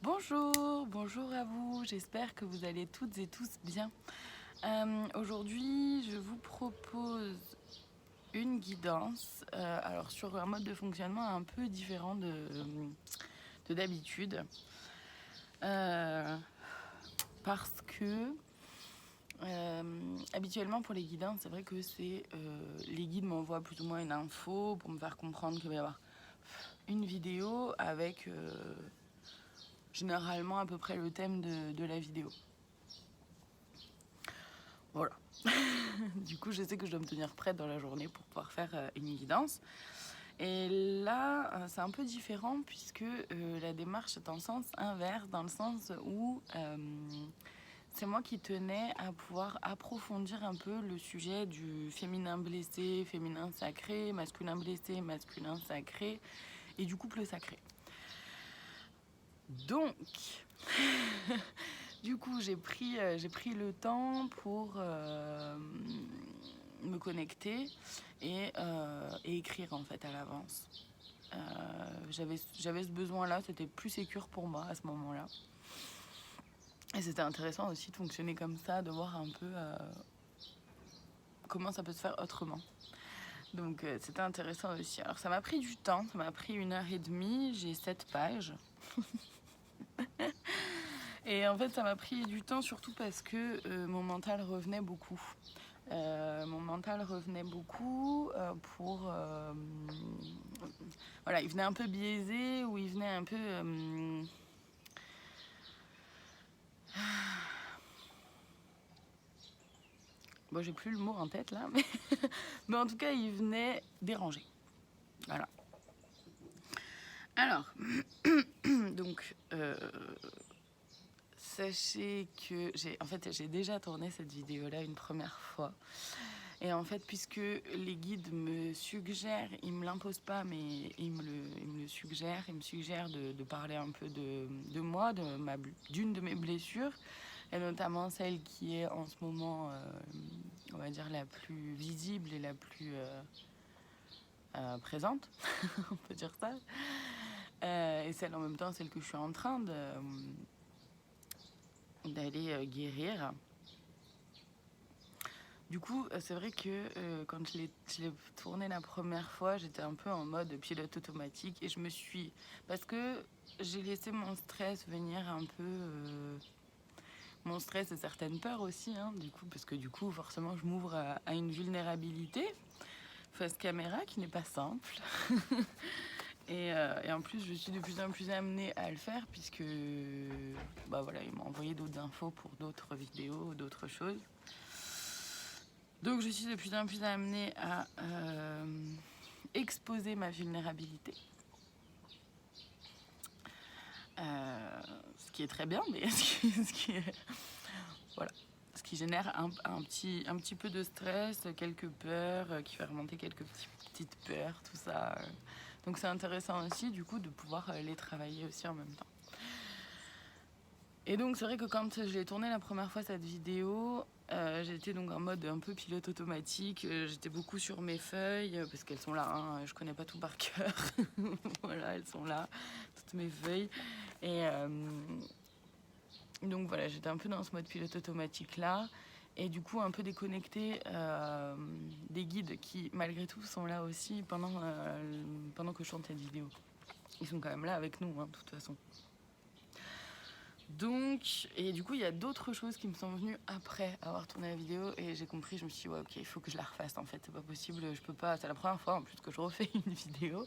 Bonjour, bonjour à vous, j'espère que vous allez toutes et tous bien. Aujourd'hui, je vous propose une guidance alors sur un mode de fonctionnement un peu différent de d'habitude. Parce que habituellement pour les guidances, c'est vrai que les guides m'envoient plus ou moins une info pour me faire comprendre qu'il va y avoir une vidéo avec généralement à peu près le thème de la vidéo. Voilà. Du coup, je sais que je dois me tenir prête dans la journée pour pouvoir faire une guidance. Et là, c'est un peu différent puisque la démarche est en sens inverse, dans le sens où c'est moi qui tenais à pouvoir approfondir un peu le sujet du féminin blessé, féminin sacré, masculin blessé, masculin sacré et du couple sacré. Donc, du coup, j'ai pris le temps pour me connecter et écrire en fait à l'avance. J'avais ce besoin-là, c'était plus sécure pour moi à ce moment-là. Et c'était intéressant aussi de fonctionner comme ça, de voir un peu comment ça peut se faire autrement. Donc c'était intéressant aussi. Alors ça m'a pris du temps, ça m'a pris 1h30, j'ai 7 pages. Et en fait, ça m'a pris du temps surtout parce que mon mental revenait beaucoup. Mon mental revenait beaucoup voilà, il venait un peu biaisé ou il venait un peu... bon, j'ai plus le mot en tête là, mais en tout cas, il venait déranger. Voilà. Alors, donc... sachez que j'ai déjà tourné cette vidéo-là une première fois. Et en fait, puisque les guides me suggèrent, ils me l'imposent pas, mais ils me le suggèrent. Ils me suggèrent de parler un peu de moi, d'une de mes blessures, et notamment celle qui est en ce moment, on va dire, la plus visible et la plus présente, on peut dire ça. Et celle en même temps, celle que je suis en train d'aller guérir. Du coup, c'est vrai que quand je l'ai tourné la première fois, j'étais un peu en mode pilote automatique et je me suis... Parce que j'ai laissé mon stress venir un peu... mon stress et certaines peurs aussi, hein, du coup, parce que du coup, forcément, je m'ouvre à une vulnérabilité face caméra qui n'est pas simple. Et en plus, je suis de plus en plus amenée à le faire puisque... Bah voilà, ils m'ont envoyé d'autres infos pour d'autres vidéos, d'autres choses. Donc je suis de plus en plus amenée à exposer ma vulnérabilité. Ce qui est très bien, mais voilà, ce qui génère un petit peu de stress, quelques peurs, qui fait remonter quelques petites peurs, tout ça. Donc c'est intéressant aussi du coup de pouvoir les travailler aussi en même temps. Et donc c'est vrai que quand je l'ai tourné la première fois cette vidéo, j'étais donc en mode un peu pilote automatique. J'étais beaucoup sur mes feuilles parce qu'elles sont là, hein, je connais pas tout par cœur. Voilà, elles sont là, toutes mes feuilles. Et donc voilà, j'étais un peu dans ce mode pilote automatique là. Et du coup un peu déconnectée des guides qui malgré tout sont là aussi pendant que je tourne cette vidéo. Ils sont quand même là avec nous, hein, de toute façon. Donc, et du coup, il y a d'autres choses qui me sont venues après avoir tourné la vidéo et j'ai compris, je me suis dit, ouais, ok, il faut que je la refasse en fait, c'est pas possible, je peux pas, c'est la première fois en plus que je refais une vidéo,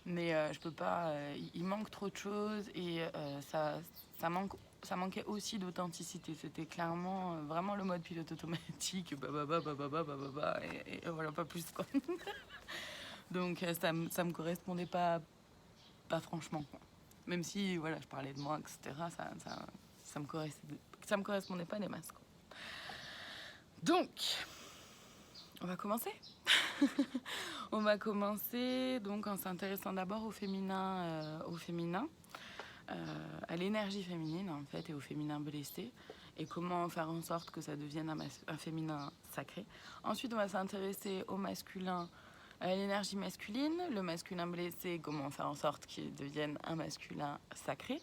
mais je peux pas, il manque trop de choses et ça manquait aussi d'authenticité, c'était clairement vraiment le mode pilote automatique, et voilà, pas plus quoi. Donc ça me correspondait pas franchement quoi. Même si voilà, je parlais de moi, etc., ça me correspondait pas des masses. Quoi. Donc, on va commencer. On va commencer donc en s'intéressant d'abord au féminin, à l'énergie féminine en fait et au féminin blessé et comment faire en sorte que ça devienne un féminin sacré. Ensuite, on va s'intéresser au masculin L'énergie masculine, le masculin blessé, comment faire en sorte qu'il devienne un masculin sacré.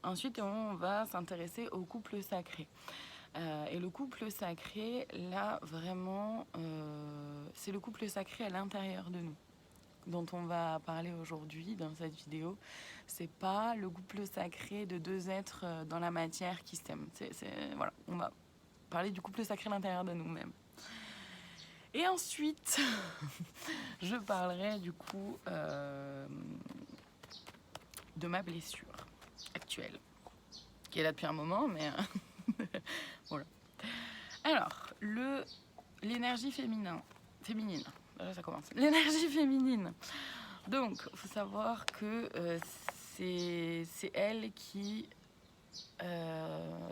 Ensuite, on va s'intéresser au couple sacré. Et le couple sacré, là, vraiment, c'est le couple sacré à l'intérieur de nous dont on va parler aujourd'hui dans cette vidéo. C'est pas le couple sacré de deux êtres dans la matière qui s'aiment. Voilà, on va parler du couple sacré à l'intérieur de nous-mêmes. Et ensuite, je parlerai du coup de ma blessure actuelle, qui est là depuis un moment, mais voilà. Alors, l'énergie féminine. Là, ça commence. L'énergie féminine. Donc, il faut savoir que c'est elle qui...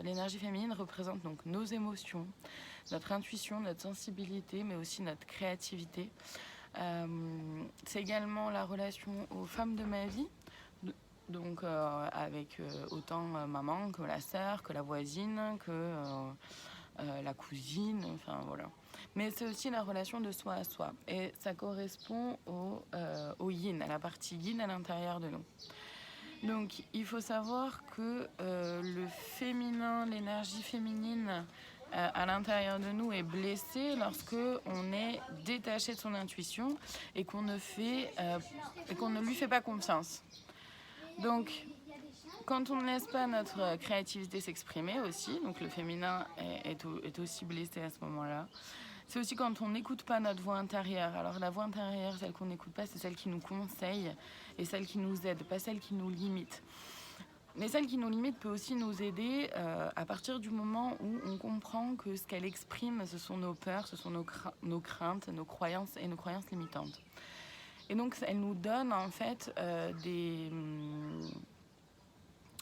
l'énergie féminine représente donc nos émotions, notre intuition, notre sensibilité, mais aussi notre créativité. C'est également la relation aux femmes de ma vie, donc avec autant maman que la sœur, que la voisine, que la cousine, enfin voilà. Mais c'est aussi la relation de soi à soi. Et ça correspond au yin, à la partie yin à l'intérieur de nous. Donc il faut savoir que le féminin, l'énergie féminine à l'intérieur de nous est blessée lorsque on est détaché de son intuition et qu'on ne lui fait pas confiance. Donc quand on ne laisse pas notre créativité s'exprimer aussi, donc le féminin est aussi blessé à ce moment-là. C'est aussi quand on n'écoute pas notre voix intérieure. Alors la voix intérieure, celle qu'on n'écoute pas, c'est celle qui nous conseille et celle qui nous aide, pas celle qui nous limite. Mais celle qui nous limite peut aussi nous aider à partir du moment où on comprend que ce qu'elle exprime, ce sont nos peurs, ce sont nos craintes, nos croyances et nos croyances limitantes. Et donc elle nous donne en fait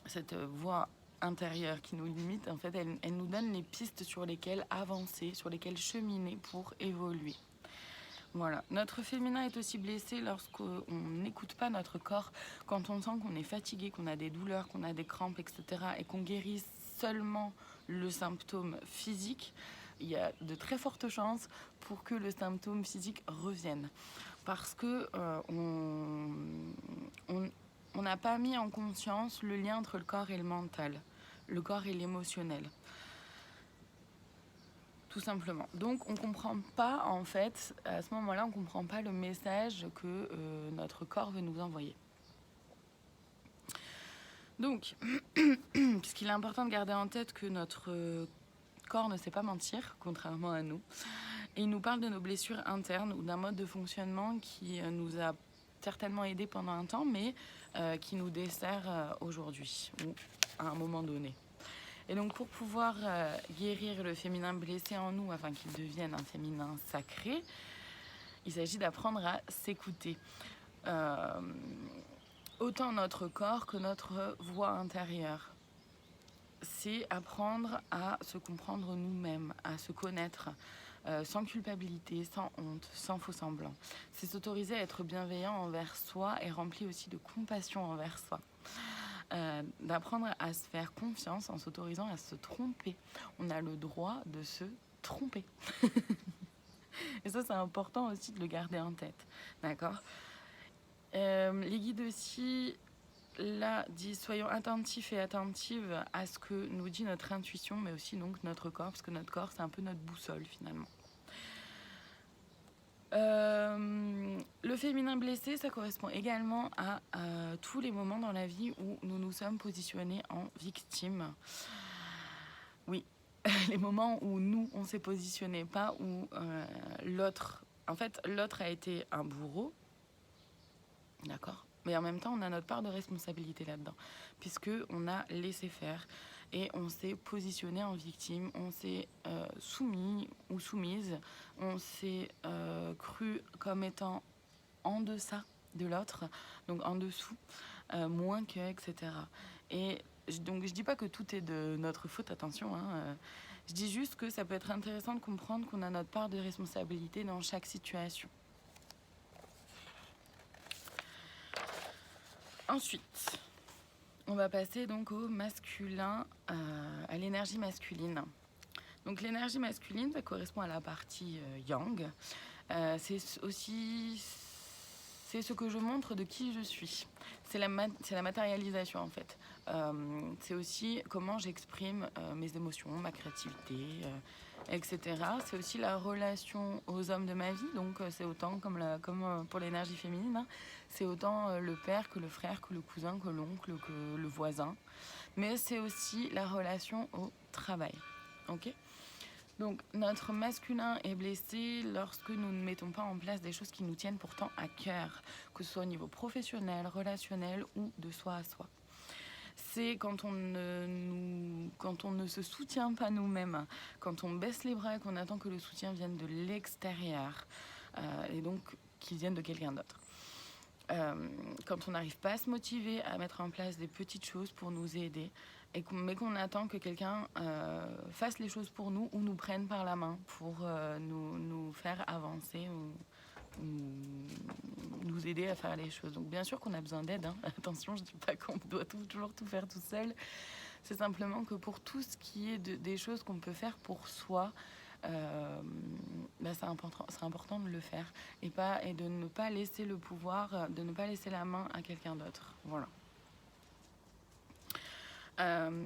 cette voix intérieure qui nous limite, en fait, elle nous donne les pistes sur lesquelles avancer, sur lesquelles cheminer pour évoluer. Voilà. Notre féminin est aussi blessé lorsqu'on n'écoute pas notre corps, quand on sent qu'on est fatigué, qu'on a des douleurs, qu'on a des crampes, etc. et qu'on guérit seulement le symptôme physique, il y a de très fortes chances pour que le symptôme physique revienne. Parce que on n'a pas mis en conscience le lien entre le corps et le mental, le corps et l'émotionnel. Tout simplement. Donc on ne comprend pas, en fait, à ce moment-là, on ne comprend pas le message que notre corps veut nous envoyer. Donc, puisqu'il est important de garder en tête que notre corps ne sait pas mentir, contrairement à nous, et il nous parle de nos blessures internes ou d'un mode de fonctionnement qui nous a certainement aidés pendant un temps, mais qui nous dessert aujourd'hui ou à un moment donné. Et donc pour pouvoir guérir le féminin blessé en nous afin qu'il devienne un féminin sacré, il s'agit d'apprendre à s'écouter. Autant notre corps que notre voix intérieure. C'est apprendre à se comprendre nous-mêmes, à se connaître sans culpabilité, sans honte, sans faux semblant. C'est s'autoriser à être bienveillant envers soi et rempli aussi de compassion envers soi. D'apprendre à se faire confiance en s'autorisant à se tromper. On a le droit de se tromper. Et ça, c'est important aussi de le garder en tête. D'accord ? Les guides aussi, là, disent soyons attentifs et attentives à ce que nous dit notre intuition, mais aussi donc notre corps, parce que notre corps, c'est un peu notre boussole finalement. Le féminin blessé, ça correspond également à tous les moments dans la vie où nous nous sommes positionnés en victime. Oui, les moments où nous, on s'est positionné, pas où l'autre... En fait, l'autre a été un bourreau, d'accord ? Mais en même temps, on a notre part de responsabilité là-dedans, puisqu'on a laissé faire et on s'est positionné en victime, on s'est soumis ou soumise, on s'est cru comme étant en deçà de l'autre, donc en dessous, moins que, etc. Et donc je dis pas que tout est de notre faute, attention, hein, je dis juste que ça peut être intéressant de comprendre qu'on a notre part de responsabilité dans chaque situation. Ensuite, on va passer donc au masculin, à l'énergie masculine. Donc l'énergie masculine, ça correspond à la partie yang. C'est aussi c'est ce que je montre de qui je suis. C'est la matérialisation en fait. C'est aussi comment j'exprime mes émotions, ma créativité, etc. C'est aussi la relation aux hommes de ma vie, donc c'est autant comme pour l'énergie féminine, hein, c'est autant le père que le frère, que le cousin, que l'oncle, que le voisin. Mais c'est aussi la relation au travail. Ok ? Donc notre masculin est blessé lorsque nous ne mettons pas en place des choses qui nous tiennent pourtant à cœur, que ce soit au niveau professionnel, relationnel ou de soi à soi. C'est quand on ne se soutient pas nous-mêmes, quand on baisse les bras et qu'on attend que le soutien vienne de l'extérieur, et donc qu'il vienne de quelqu'un d'autre. Quand on n'arrive pas à se motiver à mettre en place des petites choses pour nous aider, mais qu'on attend que quelqu'un fasse les choses pour nous ou nous prenne par la main pour nous faire avancer ou nous aider à faire les choses. Donc bien sûr qu'on a besoin d'aide, hein. Attention, je ne dis pas qu'on doit toujours tout faire tout seul. C'est simplement que pour tout ce qui est des choses qu'on peut faire pour soi, c'est important de le faire et de ne pas laisser le pouvoir, de ne pas laisser la main à quelqu'un d'autre. Voilà.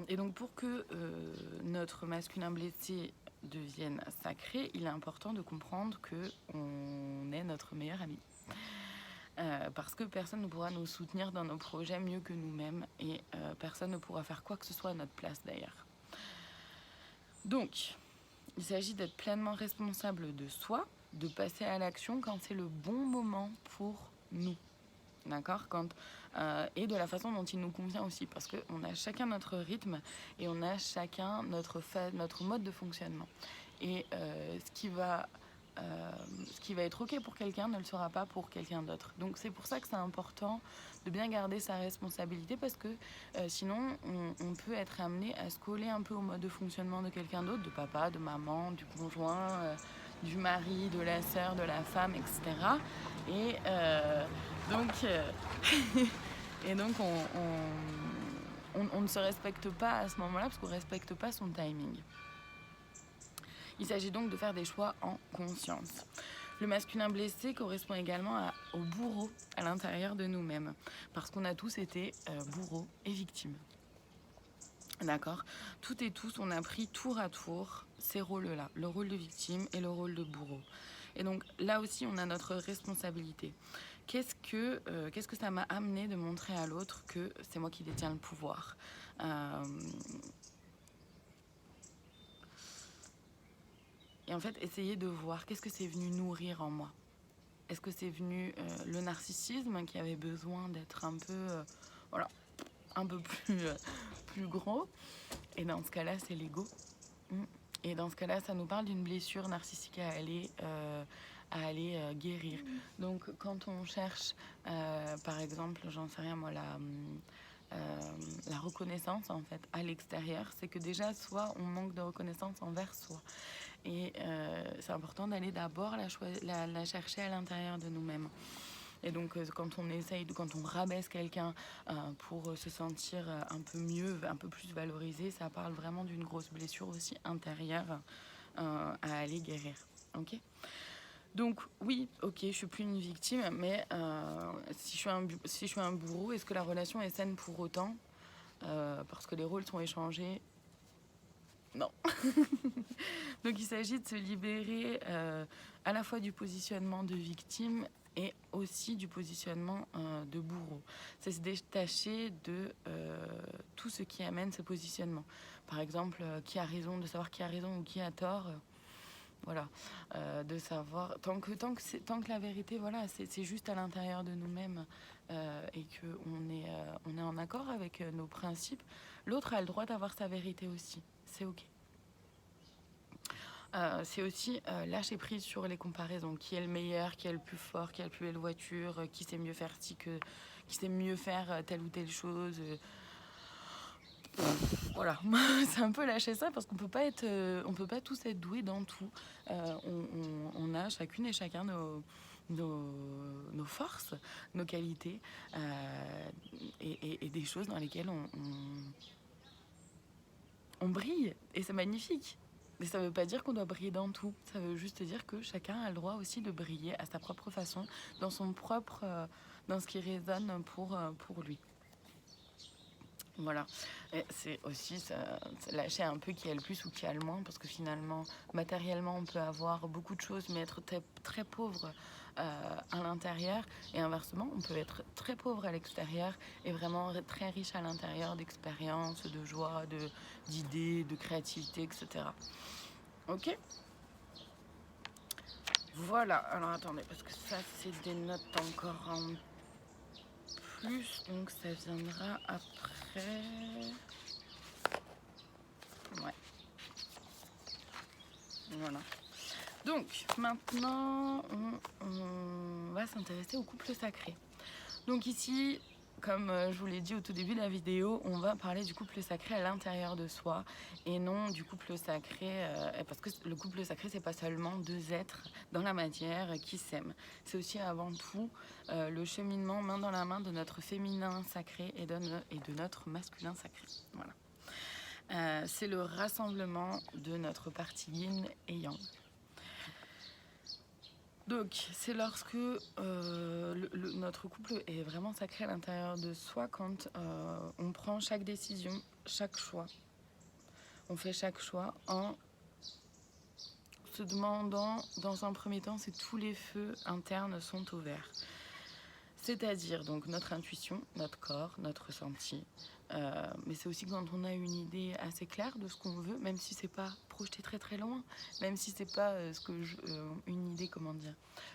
Et donc pour que notre masculin blessé devienne sacré, il est important de comprendre qu'on est notre meilleur ami. Parce que personne ne pourra nous soutenir dans nos projets mieux que nous-mêmes et personne ne pourra faire quoi que ce soit à notre place d'ailleurs. Donc, il s'agit d'être pleinement responsable de soi, de passer à l'action quand c'est le bon moment pour nous. D'accord ? Et de la façon dont il nous convient aussi, parce qu'on a chacun notre rythme et on a chacun notre mode de fonctionnement. Et ce qui va être ok pour quelqu'un ne le sera pas pour quelqu'un d'autre. Donc c'est pour ça que c'est important de bien garder sa responsabilité, parce que sinon on peut être amené à se coller un peu au mode de fonctionnement de quelqu'un d'autre, de papa, de maman, du conjoint, du mari, de la sœur, de la femme, etc. Et donc on ne se respecte pas à ce moment-là parce qu'on ne respecte pas son timing. Il s'agit donc de faire des choix en conscience. Le masculin blessé correspond également au bourreau à l'intérieur de nous-mêmes, parce qu'on a tous été bourreaux et victimes. D'accord ? Toutes et tous, on a pris tour à tour ces rôles-là, le rôle de victime et le rôle de bourreau. Et donc là aussi, on a notre responsabilité. Qu'est-ce que ça m'a amené de montrer à l'autre que c'est moi qui détiens le pouvoir ? Et en fait, essayer de voir qu'est-ce que c'est venu nourrir en moi. Est-ce que c'est venu le narcissisme qui avait besoin d'être un peu, un peu plus gros ? Et dans ce cas-là, c'est l'ego. Et dans ce cas-là, ça nous parle d'une blessure narcissique à aller guérir. Donc, quand on cherche, par exemple, j'en sais rien moi, la reconnaissance en fait à l'extérieur, c'est que déjà, soit on manque de reconnaissance envers soi. Et c'est important d'aller d'abord la chercher à l'intérieur de nous-mêmes. Et donc quand on rabaisse quelqu'un pour se sentir un peu mieux, un peu plus valorisé, ça parle vraiment d'une grosse blessure aussi intérieure à aller guérir. Ok ? Donc oui, ok, je suis plus une victime, mais si je suis un bourreau, est-ce que la relation est saine pour autant ? Parce que les rôles sont échangés. Non. Donc il s'agit de se libérer à la fois du positionnement de victime et aussi du positionnement de bourreau. C'est se détacher de tout ce qui amène ce positionnement. Par exemple, qui a raison, de savoir qui a raison ou qui a tort. Voilà, de savoir, tant que la vérité, voilà, c'est juste à l'intérieur de nous-mêmes et qu'on est en accord avec nos principes, l'autre a le droit d'avoir sa vérité aussi, c'est ok. C'est aussi lâcher prise sur les comparaisons. Qui est le meilleur, qui est le plus fort, qui a la plus belle voiture, qui sait mieux faire qui sait mieux faire telle ou telle chose. Voilà, c'est un peu lâcher ça parce qu'on peut pas tous être doués dans tout. On a chacune et chacun nos forces, nos qualités et des choses dans lesquelles on brille et c'est magnifique. Mais ça veut pas dire qu'on doit briller dans tout. Ça veut juste dire que chacun a le droit aussi de briller à sa propre façon, dans son propre, dans ce qui résonne pour lui. Voilà. Et c'est aussi lâcher un peu qui a le plus ou qui a le moins, parce que finalement, matériellement, on peut avoir beaucoup de choses, mais être très, très pauvre à l'intérieur. Et inversement, on peut être très pauvre à l'extérieur et vraiment très riche à l'intérieur d'expériences, de joie, d'idées, de créativité, etc. Ok? Voilà. Alors attendez, parce que ça, c'est des notes encore en plus, donc ça viendra après. Ouais. Voilà. Donc maintenant, on va s'intéresser au couple sacré. Donc ici, comme je vous l'ai dit au tout début de la vidéo, on va parler du couple sacré à l'intérieur de soi et non du couple sacré, parce que le couple sacré, c'est pas seulement deux êtres dans la matière qui s'aiment. C'est aussi avant tout le cheminement main dans la main de notre féminin sacré et de notre masculin sacré. Voilà. C'est le rassemblement de notre partie yin et yang. Donc, c'est lorsque notre couple est vraiment sacré à l'intérieur de soi quand on prend chaque décision, chaque choix. On fait chaque choix en se demandant, dans un premier temps, si tous les feux internes sont au vert. C'est-à-dire donc notre intuition, notre corps, notre ressenti. Mais c'est aussi quand on a une idée assez claire de ce qu'on veut, même si c'est pas projeté très très loin, même si c'est pas une idée, comment dire.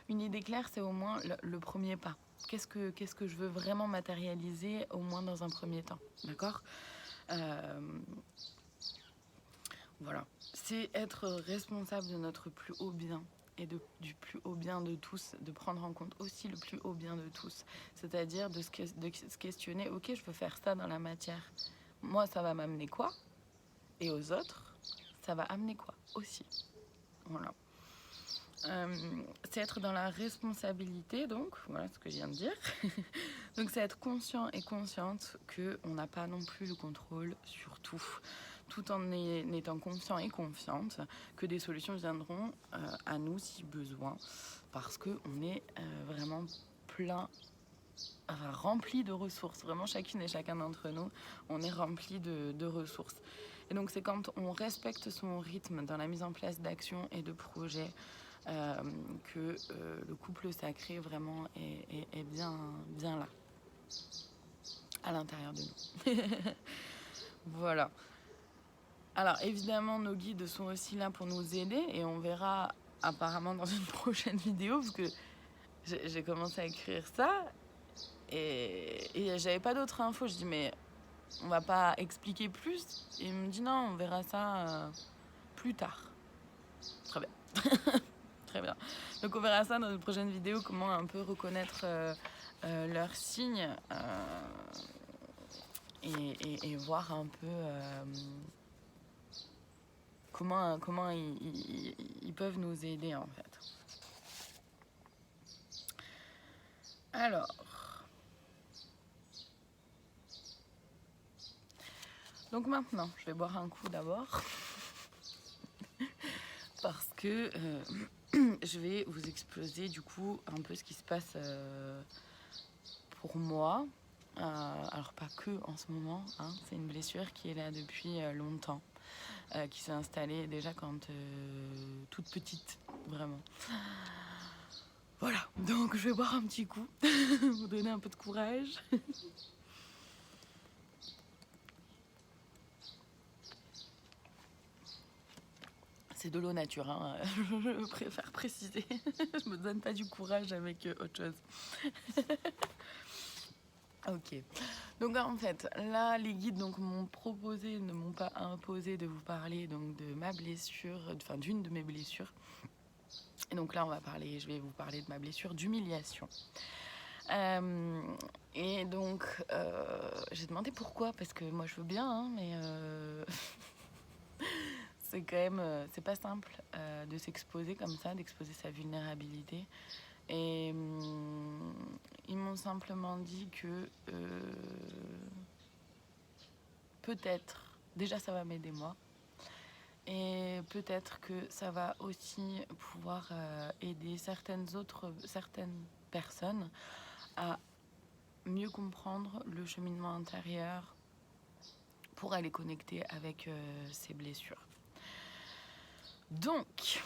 Une idée claire, c'est au moins le premier pas. Qu'est-ce que je veux vraiment matérialiser, au moins dans un premier temps, d'accord? Voilà. C'est être responsable de notre plus haut bien et du plus haut bien de tous, de prendre en compte aussi le plus haut bien de tous. C'est-à-dire de se questionner, ok, je veux faire ça dans la matière. Moi, ça va m'amener quoi? Et aux autres, ça va amener quoi aussi? Voilà. C'est être dans la responsabilité, donc, voilà ce que je viens de dire. Donc, c'est être conscient et consciente qu'on n'a pas non plus le contrôle sur tout en étant conscient et confiante que des solutions viendront à nous si besoin, parce qu'on est vraiment rempli de ressources. Vraiment, chacune et chacun d'entre nous, on est rempli de ressources. Et donc, c'est quand on respecte son rythme dans la mise en place d'actions et de projets que le couple sacré vraiment est bien là, à l'intérieur de nous. Voilà. Alors évidemment, nos guides sont aussi là pour nous aider et on verra apparemment dans une prochaine vidéo, parce que j'ai commencé à écrire ça et j'avais pas d'autres infos. Je dis mais on va pas expliquer plus? Et il me dit non, on verra ça plus tard. Très bien. Très bien. Donc on verra ça dans une prochaine vidéo, comment un peu reconnaître leurs signes et voir un peu comment ils peuvent nous aider en fait. Alors, donc maintenant, je vais boire un coup d'abord parce que je vais vous exposer du coup un peu ce qui se passe pour moi. Alors pas que en ce moment, hein, c'est une blessure qui est là depuis longtemps, qui s'est installée déjà quand toute petite, vraiment. Voilà, donc je vais boire un petit coup, vous donner un peu de courage. C'est de l'eau nature, hein. Je préfère préciser. Je me donne pas du courage avec autre chose. Ok. Donc en fait, là, les guides m'ont proposé, ne m'ont pas imposé de vous parler donc de ma blessure, enfin d'une de mes blessures. Et donc là, je vais vous parler de ma blessure d'humiliation. Et donc, j'ai demandé pourquoi, parce que moi je veux bien, hein, mais c'est quand même, c'est pas simple de s'exposer comme ça, d'exposer sa vulnérabilité. Et ils m'ont simplement dit que peut-être, déjà ça va m'aider moi, Et peut-être que ça va aussi pouvoir aider certaines personnes à mieux comprendre le cheminement intérieur pour aller connecter avec ces blessures. Donc,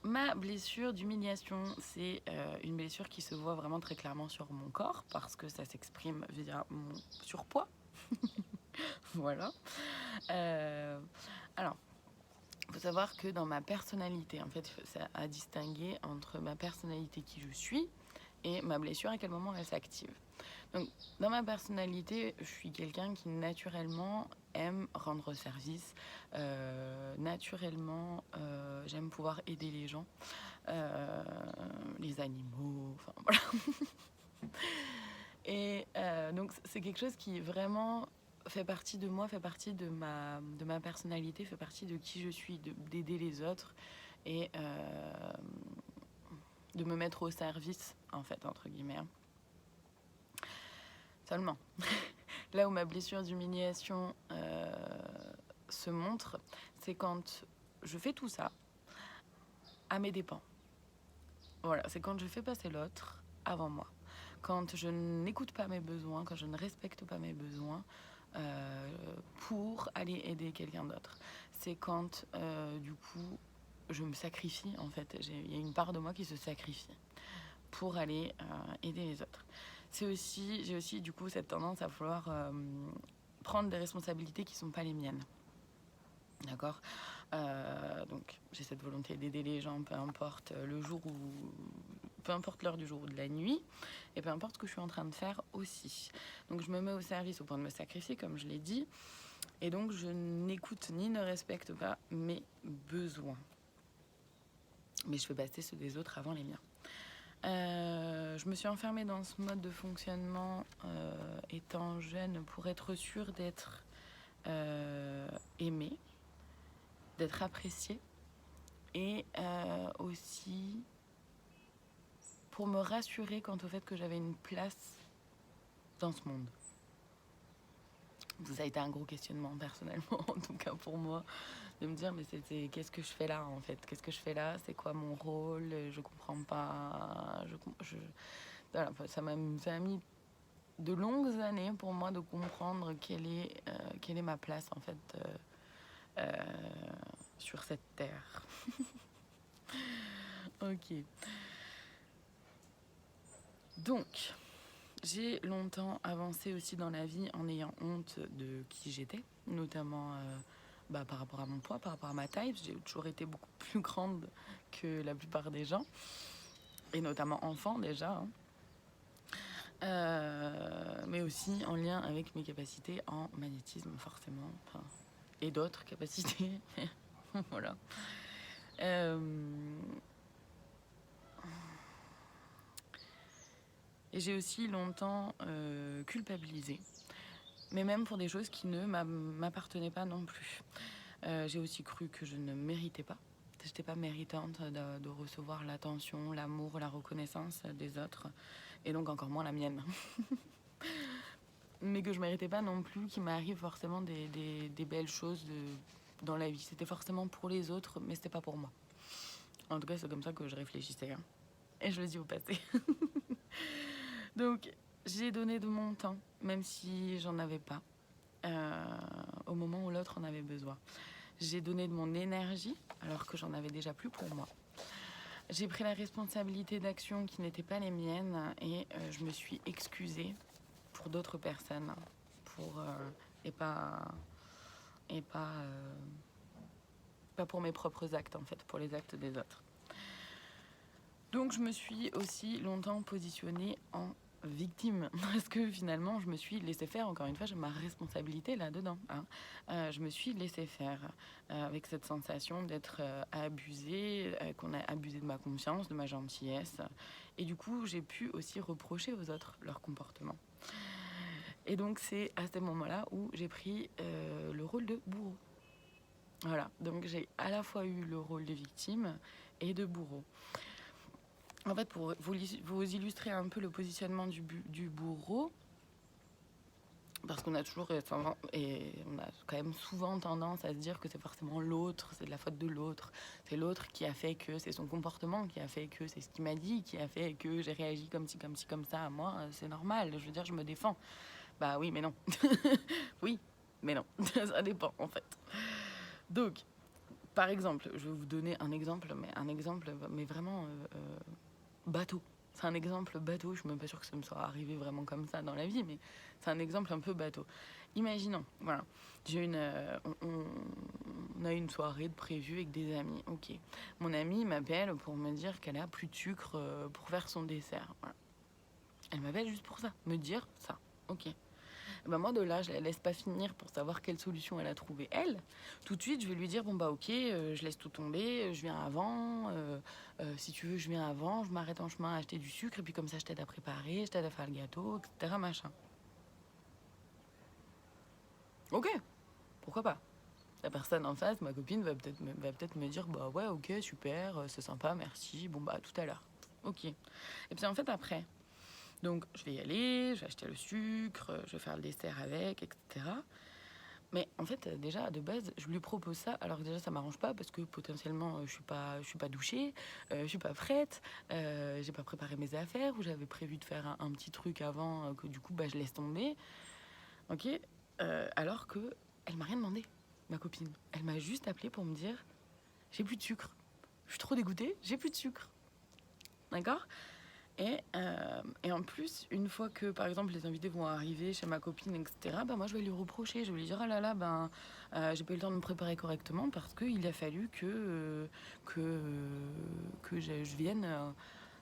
ma blessure d'humiliation, c'est une blessure qui se voit vraiment très clairement sur mon corps parce que ça s'exprime via mon surpoids. Voilà. Alors, il faut savoir que dans ma personnalité, en fait, ça a distingué entre ma personnalité qui je suis et ma blessure, à quel moment elle s'active. Donc, dans ma personnalité, je suis quelqu'un qui naturellement aime rendre service. Naturellement, j'aime pouvoir aider les gens, les animaux, enfin voilà. Et donc, c'est quelque chose qui vraiment fait partie de moi, fait partie de ma personnalité, fait partie de qui je suis, d'aider les autres et de me mettre au service, en fait, entre guillemets. Seulement, là où ma blessure d'humiliation se montre, c'est quand je fais tout ça à mes dépens. Voilà, c'est quand je fais passer l'autre avant moi. Quand je n'écoute pas mes besoins, quand je ne respecte pas mes besoins pour aller aider quelqu'un d'autre. C'est quand, du coup, je me sacrifie, en fait. Il y a une part de moi qui se sacrifie pour aller aider les autres. J'ai aussi, du coup, cette tendance à vouloir prendre des responsabilités qui ne sont pas les miennes. D'accord. Donc, j'ai cette volonté d'aider les gens, peu importe peu importe l'heure du jour ou de la nuit, et peu importe ce que je suis en train de faire aussi. Donc, je me mets au service au point de me sacrifier, comme je l'ai dit, et donc je n'écoute ni ne respecte pas mes besoins. Mais je fais passer ceux des autres avant les miens. Je me suis enfermée dans ce mode de fonctionnement étant jeune pour être sûre d'être aimée, d'être appréciée et aussi pour me rassurer quant au fait que j'avais une place dans ce monde. Ça a été un gros questionnement personnellement, en tout cas pour moi, de me dire mais qu'est-ce que je fais là en fait? Qu'est-ce que je fais là? C'est quoi mon rôle? Je comprends pas. Voilà, ça m'a mis de longues années pour moi de comprendre quelle est ma place en fait sur cette terre. Ok. Donc, j'ai longtemps avancé aussi dans la vie en ayant honte de qui j'étais, notamment par rapport à mon poids, par rapport à ma taille. J'ai toujours été beaucoup plus grande que la plupart des gens, et notamment enfant déjà. Hein. Mais aussi en lien avec mes capacités en magnétisme, forcément, et d'autres capacités. Voilà. Et j'ai aussi longtemps culpabilisé, mais même pour des choses qui ne m'appartenaient pas non plus. J'ai aussi cru que je ne méritais pas. Je n'étais pas méritante de recevoir l'attention, l'amour, la reconnaissance des autres, et donc encore moins la mienne. Mais que je ne méritais pas non plus qu'il m'arrive forcément des belles choses dans la vie. C'était forcément pour les autres, mais c'était pas pour moi. En tout cas, c'est comme ça que je réfléchissais. Hein. Et je le dis au passé. Donc, j'ai donné de mon temps, même si j'en avais pas, au moment où l'autre en avait besoin. J'ai donné de mon énergie, alors que j'en avais déjà plus pour moi. J'ai pris la responsabilité d'actions qui n'étaient pas les miennes et je me suis excusée pour d'autres personnes, pas pour mes propres actes en fait, pour les actes des autres. Donc je me suis aussi longtemps positionnée en victime parce que finalement je me suis laissée faire, encore une fois j'ai ma responsabilité là-dedans. Hein. Je me suis laissée faire avec cette sensation d'être abusée, qu'on a abusé de ma confiance, de ma gentillesse et du coup j'ai pu aussi reprocher aux autres leur comportement. Et donc c'est à ce moment-là où j'ai pris le rôle de bourreau. Voilà, donc j'ai à la fois eu le rôle de victime et de bourreau. En fait, pour vous illustrer un peu le positionnement du bourreau, Parce qu'on a toujours, enfin, et on a quand même souvent tendance à se dire que c'est forcément l'autre, c'est de la faute de l'autre. C'est l'autre qui a fait que c'est son comportement, qui a fait que c'est ce qu'il m'a dit, qui a fait que j'ai réagi comme ci, comme ça à moi. C'est normal, je veux dire, je me défends. Bah oui, mais non. Oui, mais non. Ça dépend, en fait. Donc, par exemple, je vais vous donner un exemple, mais vraiment bateau. C'est un exemple bateau, je suis même pas sûre que ça me soit arrivé vraiment comme ça dans la vie, mais c'est un exemple un peu bateau. Imaginons, voilà, on a une soirée de prévue avec des amis, ok. Mon amie m'appelle pour me dire qu'elle a plus de sucre pour faire son dessert. Voilà. Elle m'appelle juste pour ça, me dire ça, ok. Ben moi de là, je la laisse pas finir pour savoir quelle solution elle a trouvé elle. Tout de suite, je vais lui dire bon bah ok, je laisse tout tomber, je viens avant. Si tu veux, je viens avant. Je m'arrête en chemin à acheter du sucre et puis comme ça, je t'aide à préparer, je t'aide à faire le gâteau, etc. Machin. Ok, pourquoi pas. La personne en face, ma copine, va peut-être me dire bah ouais ok super, c'est sympa, merci. Bon bah à tout à l'heure. Ok. Et puis en fait après, donc je vais y aller, je vais acheter le sucre, je vais faire le dessert avec, etc. Mais en fait, déjà, de base, je lui propose ça, alors que déjà, ça m'arrange pas, parce que potentiellement, je suis pas douchée, je suis pas prête, j'ai pas préparé mes affaires, ou j'avais prévu de faire un petit truc avant, que du coup, bah, je laisse tomber. Ok. Alors que elle m'a rien demandé, ma copine. Elle m'a juste appelé pour me dire, j'ai plus de sucre. Je suis trop dégoûtée, j'ai plus de sucre. D'accord. Et en plus, une fois que, par exemple, les invités vont arriver chez ma copine, etc., ben moi, je vais lui reprocher. Je vais lui dire, ah là là, j'ai pas eu le temps de me préparer correctement parce qu'il a fallu que je vienne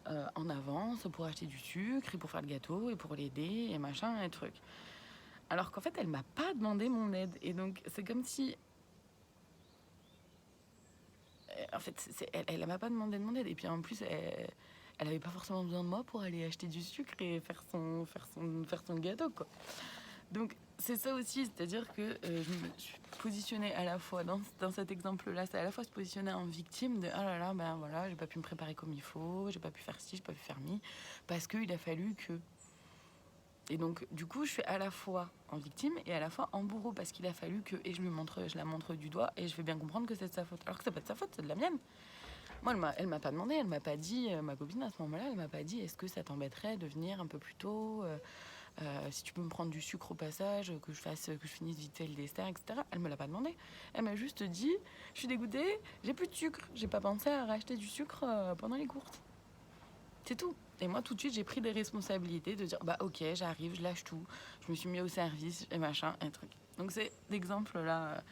en avance pour acheter du sucre et pour faire le gâteau et pour l'aider et machin et truc. Alors qu'en fait, elle m'a pas demandé mon aide. Et donc, c'est comme si... En fait, elle m'a pas demandé de mon aide. Et puis en plus, elle avait pas forcément besoin de moi pour aller acheter du sucre et faire son gâteau, quoi. Donc, c'est ça aussi, c'est-à-dire que je me suis positionnée à la fois, dans cet exemple-là, c'est à la fois se positionner en victime de ah là là, ben voilà, j'ai pas pu me préparer comme il faut, j'ai pas pu faire ci, j'ai pas pu faire mi, parce qu'il a fallu que. Et donc, du coup, je suis à la fois en victime et à la fois en bourreau, parce qu'il a fallu que. Et je la montre du doigt et je vais bien comprendre que c'est de sa faute. Alors que c'est pas de sa faute, c'est de la mienne. Moi, elle m'a pas demandé, elle m'a pas dit, ma copine à ce moment-là, elle m'a pas dit est-ce que ça t'embêterait de venir un peu plus tôt, si tu peux me prendre du sucre au passage, que je finisse vite fait le dessert, etc. Elle me l'a pas demandé. Elle m'a juste dit je suis dégoûtée, j'ai plus de sucre, j'ai pas pensé à racheter du sucre pendant les courses. C'est tout. Et moi, tout de suite, j'ai pris des responsabilités de dire bah ok, j'arrive, je lâche tout, je me suis mis au service et machin, un truc. Donc, c'est l'exemple là.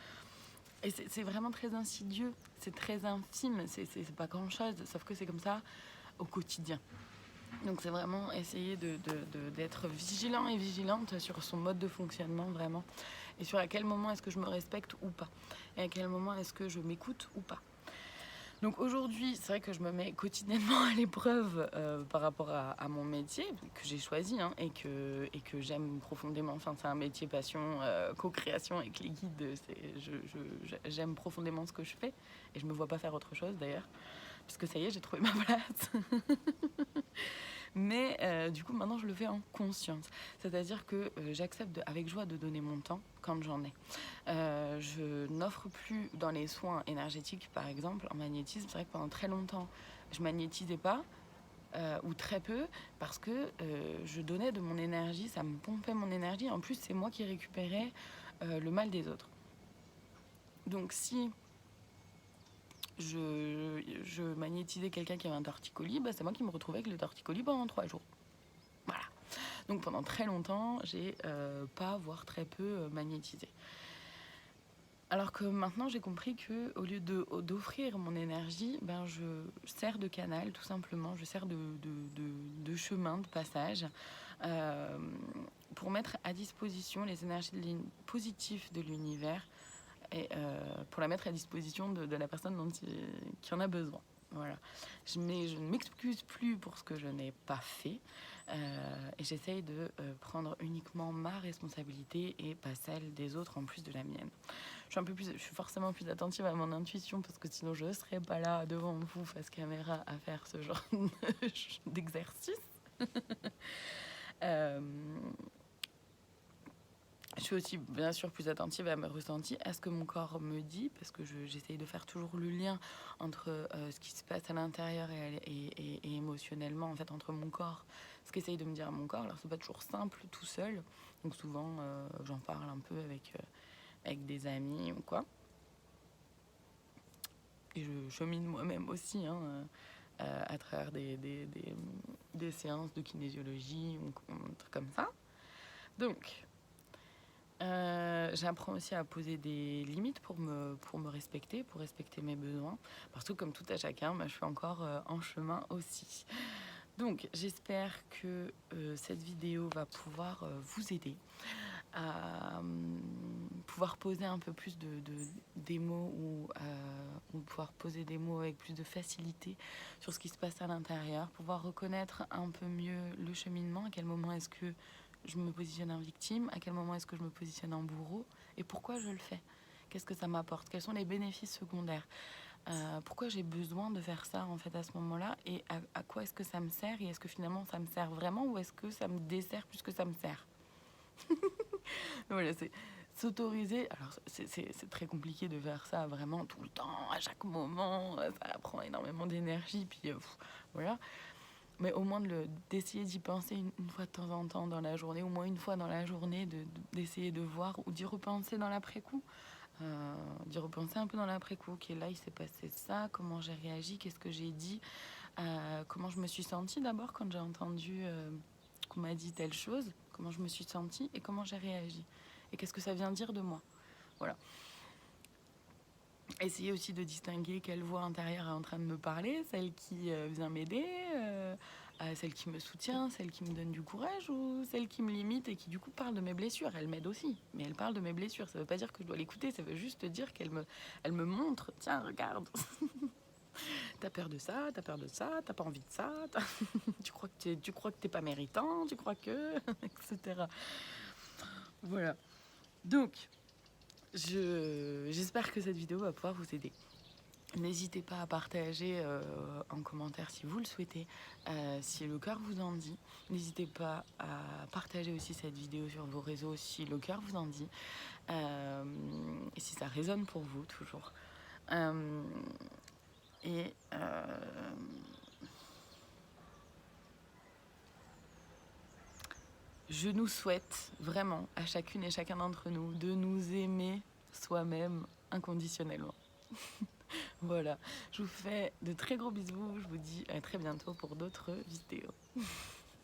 Et c'est vraiment très insidieux, c'est très infime, c'est pas grand chose, sauf que c'est comme ça au quotidien. Donc c'est vraiment essayer d'être vigilant et vigilante sur son mode de fonctionnement vraiment. Et sur à quel moment est-ce que je me respecte ou pas. Et à quel moment est-ce que je m'écoute ou pas. Donc aujourd'hui, c'est vrai que je me mets quotidiennement à l'épreuve par rapport à mon métier que j'ai choisi hein, et que j'aime profondément. Enfin, c'est un métier passion, co-création avec les guides. J'aime profondément ce que je fais et je me vois pas faire autre chose d'ailleurs. Parce que ça y est, j'ai trouvé ma place. Mais du coup, maintenant, je le fais en conscience. C'est-à-dire que j'accepte avec joie de donner mon temps quand j'en ai. Je n'offre plus dans les soins énergétiques, par exemple, en magnétisme. C'est vrai que pendant très longtemps, je magnétisais pas. Ou très peu, parce que je donnais de mon énergie, ça me pompait mon énergie. En plus, c'est moi qui récupérais le mal des autres. Donc, si je magnétisais quelqu'un qui avait un torticolis, bah, c'est moi qui me retrouvais avec le torticolis pendant 3 jours. Voilà. Donc pendant très longtemps, j'ai pas, voire très peu magnétisé. Alors que maintenant, j'ai compris que au lieu d'offrir mon énergie, ben, je sers de canal, tout simplement. Je sers de chemin, de passage, pour mettre à disposition les énergies positives de l'univers et pour la mettre à disposition de la personne qui en a besoin. Voilà. Je ne m'excuse plus pour ce que je n'ai pas fait et j'essaye de prendre uniquement ma responsabilité et pas celle des autres en plus de la mienne. Je suis forcément plus attentive à mon intuition parce que sinon je ne serais pas là devant vous face caméra à faire ce genre d'exercice. Je suis aussi bien sûr plus attentive à mes ressentis, à ce que mon corps me dit, parce que j'essaye de faire toujours le lien entre ce qui se passe à l'intérieur et émotionnellement, en fait, entre mon corps, ce qu'essaye de me dire mon corps. Alors c'est pas toujours simple tout seul, donc souvent j'en parle un peu avec des amis ou quoi. Et je chemine moi-même aussi, hein, à travers des séances de kinésiologie ou un truc comme ça. Donc, j'apprends aussi à poser des limites pour me respecter, pour respecter mes besoins. Parce que comme tout à chacun, je suis encore en chemin aussi. Donc j'espère que cette vidéo va pouvoir vous aider à pouvoir poser un peu plus des mots ou pouvoir poser des mots avec plus de facilité sur ce qui se passe à l'intérieur, pouvoir reconnaître un peu mieux le cheminement, à quel moment est-ce que je me positionne en victime, à quel moment est-ce que je me positionne en bourreau et pourquoi je le fais. Qu'est-ce que ça m'apporte? Quels sont les bénéfices secondaires? Pourquoi j'ai besoin de faire ça en fait à ce moment-là et à quoi est-ce que ça me sert et est-ce que finalement ça me sert vraiment ou est-ce que ça me dessert plus que ça me sert? Voilà, c'est s'autoriser. Alors c'est très compliqué de faire ça vraiment tout le temps, à chaque moment, ça prend énormément d'énergie puis voilà. Mais au moins d'essayer d'y penser une fois de temps en temps dans la journée, au moins une fois dans la journée, d'essayer de voir ou d'y repenser dans l'après-coup. D'y repenser un peu dans l'après-coup. Ok, là, il s'est passé ça, comment j'ai réagi, qu'est-ce que j'ai dit, comment je me suis sentie d'abord quand j'ai entendu qu'on m'a dit telle chose, comment je me suis sentie et comment j'ai réagi. Et qu'est-ce que ça vient dire de moi. Voilà. Essayer aussi de distinguer quelle voix intérieure est en train de me parler, celle qui vient m'aider, celle qui me soutient, celle qui me donne du courage ou celle qui me limite et qui du coup parle de mes blessures. Elle m'aide aussi, mais elle parle de mes blessures. Ça veut pas dire que je dois l'écouter, ça veut juste dire elle me montre, tiens, regarde, t'as peur de ça, t'as pas envie de ça, tu crois que t'es pas méritant, tu crois que, etc. Voilà. Donc, j'espère que cette vidéo va pouvoir vous aider. N'hésitez pas à partager en commentaire si vous le souhaitez, si le cœur vous en dit. N'hésitez pas à partager aussi cette vidéo sur vos réseaux si le cœur vous en dit. Et si ça résonne pour vous, toujours. Je nous souhaite vraiment à chacune et chacun d'entre nous de nous aimer soi-même inconditionnellement. Voilà, je vous fais de très gros bisous, je vous dis à très bientôt pour d'autres vidéos.